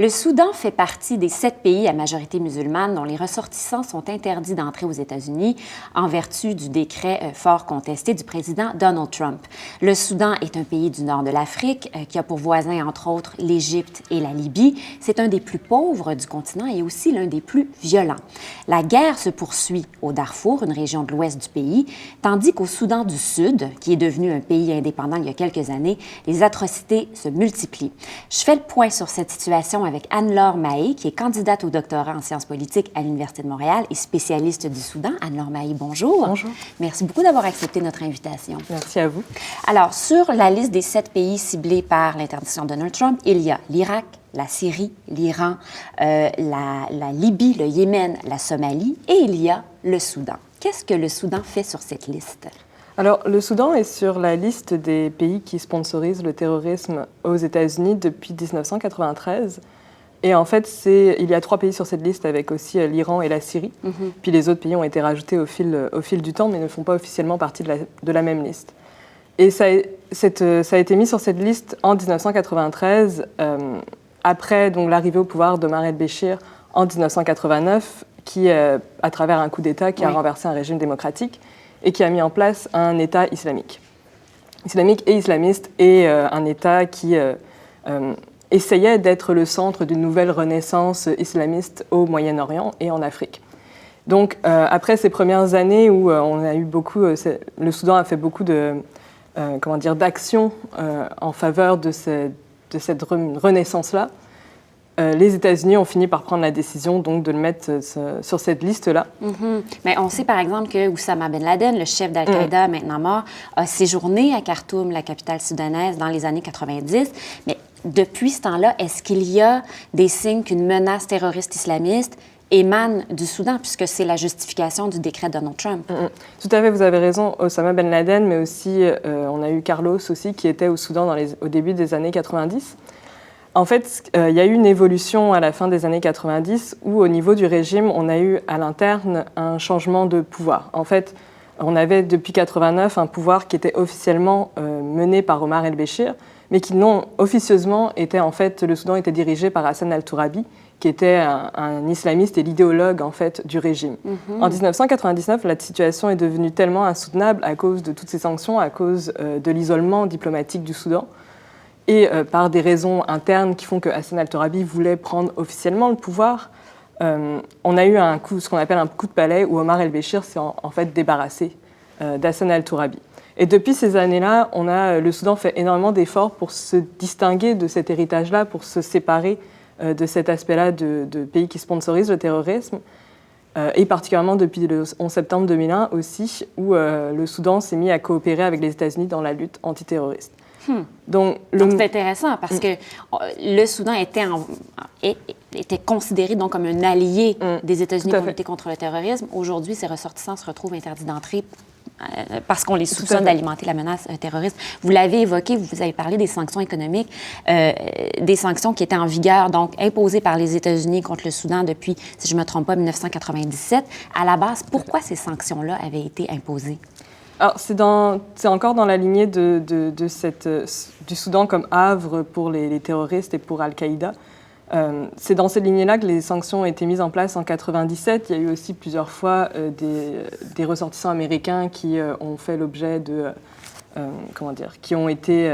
Le Soudan fait partie des 7 pays à majorité musulmane dont les ressortissants sont interdits d'entrer aux États-Unis en vertu du décret fort contesté du président Donald Trump. Le Soudan est un pays du nord de l'Afrique qui a pour voisins, entre autres, l'Égypte et la Libye. C'est un des plus pauvres du continent et aussi l'un des plus violents. La guerre se poursuit au Darfour, une région de l'ouest du pays, tandis qu'au Soudan du Sud, qui est devenu un pays indépendant il y a quelques années, les atrocités se multiplient. Je fais le point sur cette situation avec Anne-Laure Mahé, qui est candidate au doctorat en sciences politiques à l'Université de Montréal et spécialiste du Soudan. Anne-Laure Mahé, bonjour. Bonjour. Merci beaucoup d'avoir accepté notre invitation. Merci à vous. Alors, sur la liste des 7 pays ciblés par l'interdiction de Donald Trump, il y a l'Irak, la Syrie, l'Iran, la Libye, le Yémen, la Somalie et il y a le Soudan. Qu'est-ce que le Soudan fait sur cette liste? Alors, le Soudan est sur la liste des pays qui sponsorisent le terrorisme aux États-Unis depuis 1993. Et en fait, il y a 3 pays sur cette liste avec aussi l'Iran et la Syrie. Puis les autres pays ont été rajoutés au fil du temps, mais ne font pas officiellement partie de la même liste. Et ça a été mis sur cette liste en 1993, après donc, l'arrivée au pouvoir d'Omar el-Béchir en 1989, qui, à travers un coup d'État qui a renversé un régime démocratique et qui a mis en place un État islamique et islamiste, et un État qui essayait d'être le centre d'une nouvelle renaissance islamiste au Moyen-Orient et en Afrique. Donc, après ces premières années où on a eu le Soudan a fait beaucoup d'actions en faveur de cette renaissance-là, les États-Unis ont fini par prendre la décision donc, de le mettre sur cette liste-là. Mais on sait par exemple que Oussama Ben Laden, le chef d'Al-Qaïda maintenant mort, a séjourné à Khartoum, la capitale soudanaise, dans les années 90. Mais depuis ce temps-là, est-ce qu'il y a des signes qu'une menace terroriste islamiste émane du Soudan, puisque c'est la justification du décret de Donald Trump? Tout à fait, vous avez raison. Oussama Ben Laden, mais aussi on a eu Carlos aussi, qui était au Soudan au début des années 90. En fait, il y a eu une évolution à la fin des années 90 où, au niveau du régime, on a eu à l'interne un changement de pouvoir. En fait, on avait depuis 89 un pouvoir qui était officiellement mené par Omar el-Béchir, mais qui non officieusement était en fait, le Soudan était dirigé par Hassan al-Tourabi, qui était un islamiste et l'idéologue en fait du régime. En 1999, la situation est devenue tellement insoutenable à cause de toutes ces sanctions, à cause de l'isolement diplomatique du Soudan, et par des raisons internes qui font que Hassan al-Tourabi voulait prendre officiellement le pouvoir. On a eu ce qu'on appelle un coup de palais où Omar el-Béchir s'est en fait débarrassé d'Hassan al-Tourabi. Et depuis ces années-là, le Soudan fait énormément d'efforts pour se distinguer de cet héritage-là, pour se séparer de cet aspect-là de pays qui sponsorisent le terrorisme, et particulièrement depuis le 11 septembre 2001 aussi, où le Soudan s'est mis à coopérer avec les États-Unis dans la lutte antiterroriste. Donc c'est intéressant parce que le Soudan était considéré donc comme un allié des États-Unis pour lutter contre le terrorisme. Aujourd'hui, ses ressortissants se retrouvent interdits d'entrée parce qu'on les soupçonne d'alimenter la menace terroriste. Vous l'avez évoqué, vous avez parlé des sanctions économiques, des sanctions qui étaient en vigueur, donc imposées par les États-Unis contre le Soudan depuis, si je ne me trompe pas, 1997. À la base, pourquoi ces sanctions-là avaient été imposées? Alors, c'est encore dans la lignée du Soudan comme havre pour les terroristes et pour Al-Qaïda. C'est dans cette lignée-là que les sanctions ont été mises en place en 1997. Il y a eu aussi plusieurs fois des ressortissants américains qui ont fait l'objet qui ont été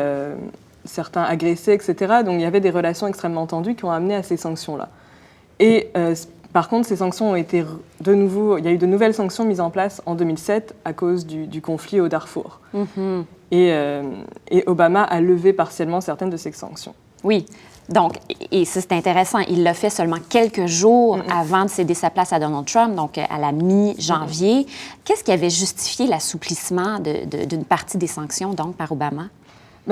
certains agressés, etc. Donc il y avait des relations extrêmement tendues qui ont amené à ces sanctions-là. Et par contre, ces sanctions ont été il y a eu de nouvelles sanctions mises en place en 2007 à cause du conflit au Darfour. Et Obama a levé partiellement certaines de ces sanctions. Oui. Donc, et ça, c'est intéressant, il l'a fait seulement quelques jours avant de céder sa place à Donald Trump, donc à la mi-janvier. Qu'est-ce qui avait justifié l'assouplissement d'une partie des sanctions, donc, par Obama?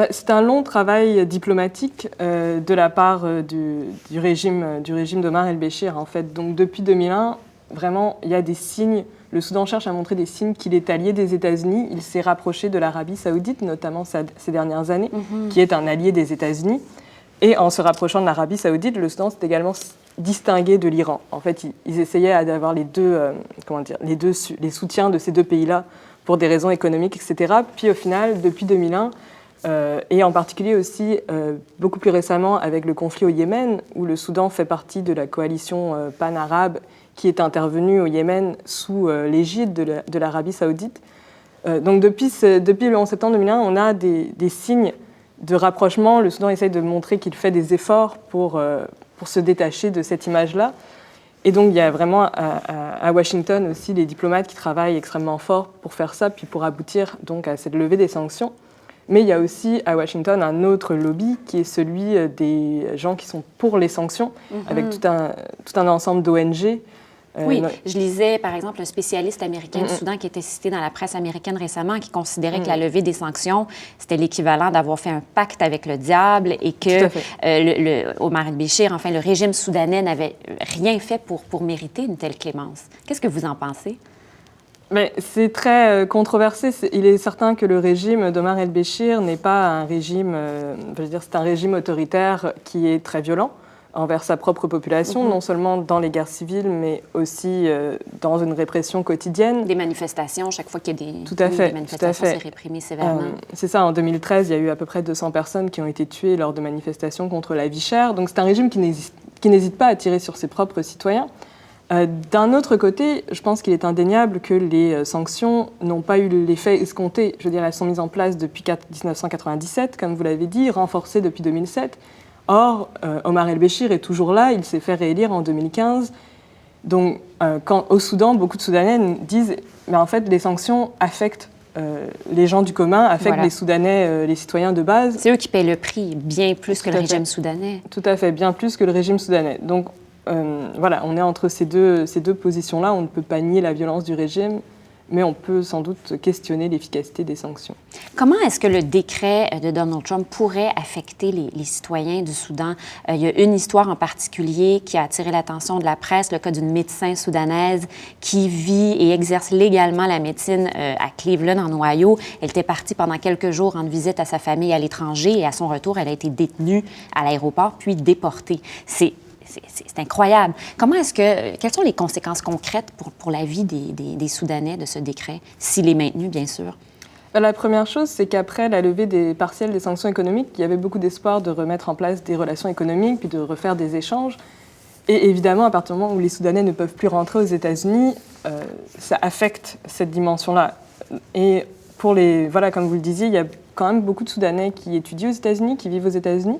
C'est un long travail diplomatique de la part du régime d'Omar el-Béchir, en fait. Donc, depuis 2001, vraiment, il y a des signes. Le Soudan cherche à montrer des signes qu'il est allié des États-Unis. Il s'est rapproché de l'Arabie saoudite, notamment ces dernières années, qui est un allié des États-Unis. Et en se rapprochant de l'Arabie saoudite, le Soudan s'est également distingué de l'Iran. En fait, ils essayaient d'avoir les soutiens de ces 2 pays-là pour des raisons économiques, etc. Puis au final, depuis 2001, et en particulier aussi beaucoup plus récemment avec le conflit au Yémen, où le Soudan fait partie de la coalition pan-arabe qui est intervenue au Yémen sous l'égide de l'Arabie saoudite. Donc depuis le 11 septembre 2001, on a des signes de rapprochement. Le Soudan essaye de montrer qu'il fait des efforts pour se détacher de cette image-là. Et donc, il y a vraiment à Washington aussi des diplomates qui travaillent extrêmement fort pour faire ça, puis pour aboutir donc à cette levée des sanctions. Mais il y a aussi à Washington un autre lobby qui est celui des gens qui sont pour les sanctions, avec tout un ensemble d'ONG. Oui, je lisais par exemple un spécialiste américain du Soudan qui était cité dans la presse américaine récemment, qui considérait que la levée des sanctions, c'était l'équivalent d'avoir fait un pacte avec le diable et que Omar el-Béchir, enfin le régime soudanais, n'avait rien fait pour mériter une telle clémence. Qu'est-ce que vous en pensez? Mais c'est très controversé. Il est certain que le régime d'Omar el-Béchir n'est pas un régime, c'est un régime autoritaire qui est très violent envers sa propre population, non seulement dans les guerres civiles, mais aussi dans une répression quotidienne. Des manifestations, chaque fois qu'il y a des manifestations, c'est réprimé sévèrement. C'est ça, en 2013, il y a eu à peu près 200 personnes qui ont été tuées lors de manifestations contre la vie chère. Donc c'est un régime qui n'hésite pas à tirer sur ses propres citoyens. D'un autre côté, je pense qu'il est indéniable que les sanctions n'ont pas eu l'effet escompté. Je veux dire, elles sont mises en place depuis 1997, comme vous l'avez dit, renforcées depuis 2007. Or, Omar el-Béchir est toujours là, il s'est fait réélire en 2015. Donc, au Soudan, beaucoup de Soudanais disent mais en fait, les sanctions affectent les gens du commun, affectent les Soudanais, les citoyens de base. C'est eux qui payent le prix, bien plus que le régime soudanais. Tout à fait, bien plus que le régime soudanais. Donc, on est entre ces deux positions-là. On ne peut pas nier la violence du régime, mais on peut sans doute questionner l'efficacité des sanctions. Comment est-ce que le décret de Donald Trump pourrait affecter les citoyens du Soudan? Il y a une histoire en particulier qui a attiré l'attention de la presse, le cas d'une médecin soudanaise qui vit et exerce légalement la médecine à Cleveland, en Ohio. Elle était partie pendant quelques jours en visite à sa famille à l'étranger et à son retour, elle a été détenue à l'aéroport puis déportée. C'est incroyable. Quelles sont les conséquences concrètes pour la vie des Soudanais de ce décret, s'il est maintenu, bien sûr? La première chose, c'est qu'après la levée partielle des sanctions économiques, il y avait beaucoup d'espoir de remettre en place des relations économiques, puis de refaire des échanges. Et évidemment, à partir du moment où les Soudanais ne peuvent plus rentrer aux États-Unis, ça affecte cette dimension-là. Et comme vous le disiez, il y a quand même beaucoup de Soudanais qui étudient aux États-Unis, qui vivent aux États-Unis,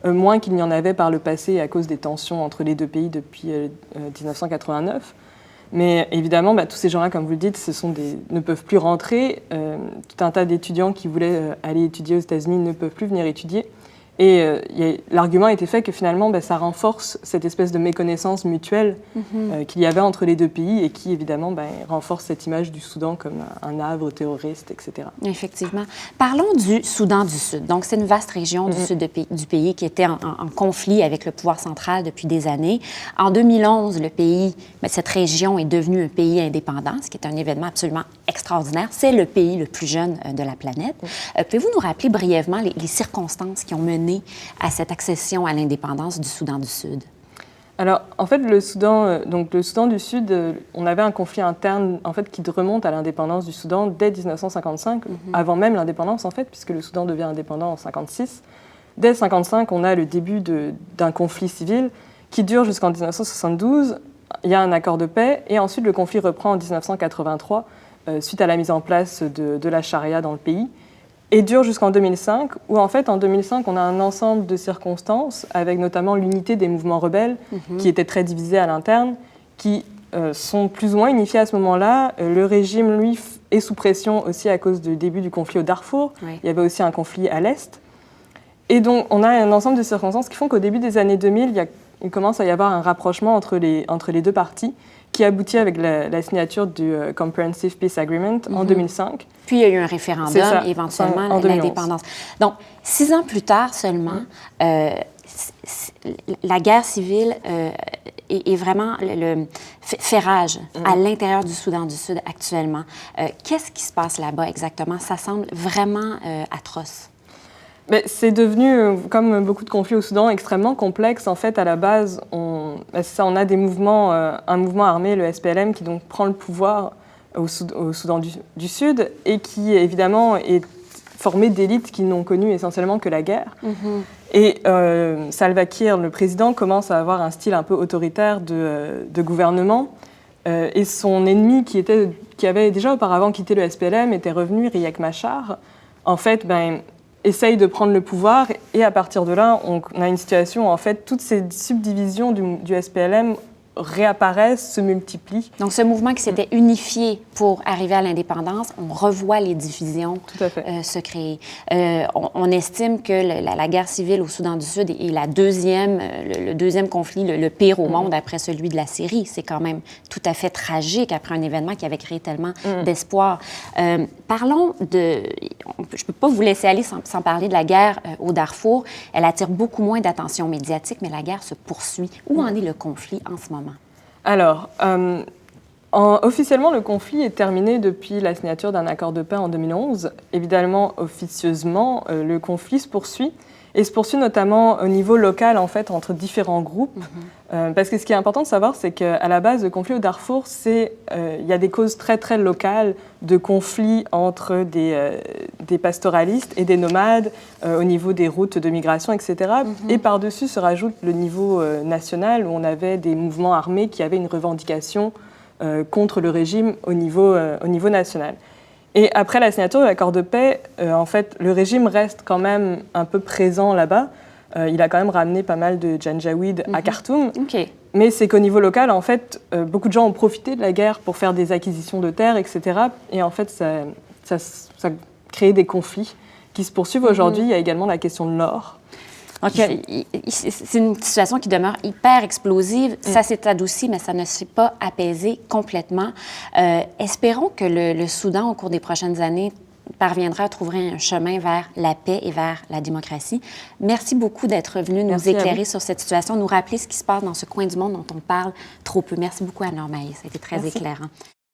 moins qu'il n'y en avait par le passé à cause des tensions entre les deux pays depuis 1989. Mais évidemment, tous ces gens-là, comme vous le dites, ne peuvent plus rentrer. Tout un tas d'étudiants qui voulaient aller étudier aux États-Unis ne peuvent plus venir étudier. Et l'argument a été fait que finalement, ça renforce cette espèce de méconnaissance mutuelle qu'il y avait entre les deux pays et qui, évidemment, renforce cette image du Soudan comme un havre terroriste, etc. Effectivement. Parlons du Soudan du Sud. Donc, c'est une vaste région du sud du pays qui était en conflit avec le pouvoir central depuis des années. En 2011, cette région est devenue un pays indépendant, ce qui est un événement absolument extraordinaire. C'est le pays le plus jeune de la planète. Pouvez-vous nous rappeler brièvement les circonstances qui ont mené à cette accession à l'indépendance du Soudan du Sud? Alors, en fait, le Soudan du Sud, on avait un conflit interne qui remonte à l'indépendance du Soudan dès 1955, avant même l'indépendance, en fait, puisque le Soudan devient indépendant en 1956. Dès 1955, on a le début d'un conflit civil qui dure jusqu'en 1972. Il y a un accord de paix, et ensuite le conflit reprend en 1983, suite à la mise en place de la charia dans le pays. Et dure jusqu'en 2005, où en fait, en 2005, on a un ensemble de circonstances, avec notamment l'unité des mouvements rebelles, qui étaient très divisés à l'interne, qui sont plus ou moins unifiés à ce moment-là. Le régime, lui, est sous pression aussi à cause du début du conflit au Darfour. Oui. Il y avait aussi un conflit à l'Est. Et donc, on a un ensemble de circonstances qui font qu'au début des années 2000, il commence à y avoir un rapprochement entre les deux parties, qui aboutit avec la signature du Comprehensive Peace Agreement en 2005. Puis il y a eu un référendum, éventuellement, à l'indépendance. Donc, 6 ans plus tard seulement, la guerre civile est vraiment fait rage à l'intérieur du Soudan du Sud actuellement. Qu'est-ce qui se passe là-bas exactement? Ça semble vraiment atroce. Mais c'est devenu, comme beaucoup de conflits au Soudan, extrêmement complexe. En fait, à la base, on a un mouvement armé, le SPLM, qui donc prend le pouvoir au Soudan du Sud et qui, évidemment, formé d'élites qui n'ont connu essentiellement que la guerre. Et Salva Kiir, le président, commence à avoir un style un peu autoritaire de gouvernement. Et son ennemi, qui avait déjà auparavant quitté le SPLM, était revenu, Riek Machar, en fait, essaye de prendre le pouvoir. Et à partir de là, on a une situation où, en fait, toutes ces subdivisions du SPLM réapparaissent, se multiplient. Donc, ce mouvement qui s'était unifié pour arriver à l'indépendance, on revoit les divisions se créer. On estime que la guerre civile au Soudan du Sud est le deuxième conflit le pire au monde après celui de la Syrie. C'est quand même tout à fait tragique après un événement qui avait créé tellement d'espoir. Parlons de... Je ne peux pas vous laisser aller sans parler de la guerre au Darfour. Elle attire beaucoup moins d'attention médiatique, mais la guerre se poursuit. Où en est le conflit en ce moment? Alors, officiellement, le conflit est terminé depuis la signature d'un accord de paix en 2011. Évidemment, officieusement, le conflit se poursuit. Et se poursuit notamment au niveau local, en fait, entre différents groupes. Parce que ce qui est important de savoir, c'est qu'à la base, le conflit au Darfour, il y a des causes très, très locales de conflits entre des pastoralistes et des nomades au niveau des routes de migration, etc. Et par-dessus se rajoute le niveau national, où on avait des mouvements armés qui avaient une revendication contre le régime au niveau national. Et après la signature de l'accord de paix, en fait, le régime reste quand même un peu présent là-bas. Il a quand même ramené pas mal de janjaouides à Khartoum. Mais c'est qu'au niveau local, en fait, beaucoup de gens ont profité de la guerre pour faire des acquisitions de terres, etc. Et en fait, ça crée des conflits qui se poursuivent aujourd'hui. Il y a également la question de l'or. Donc, c'est une situation qui demeure hyper explosive. Ça s'est adouci, mais ça ne s'est pas apaisé complètement. Espérons que le Soudan, au cours des prochaines années, parviendra à trouver un chemin vers la paix et vers la démocratie. Merci beaucoup d'être venu nous éclairer sur cette situation, nous rappeler ce qui se passe dans ce coin du monde dont on parle trop peu. Merci beaucoup, Anne-Laure Maillet. Ça a été très éclairant.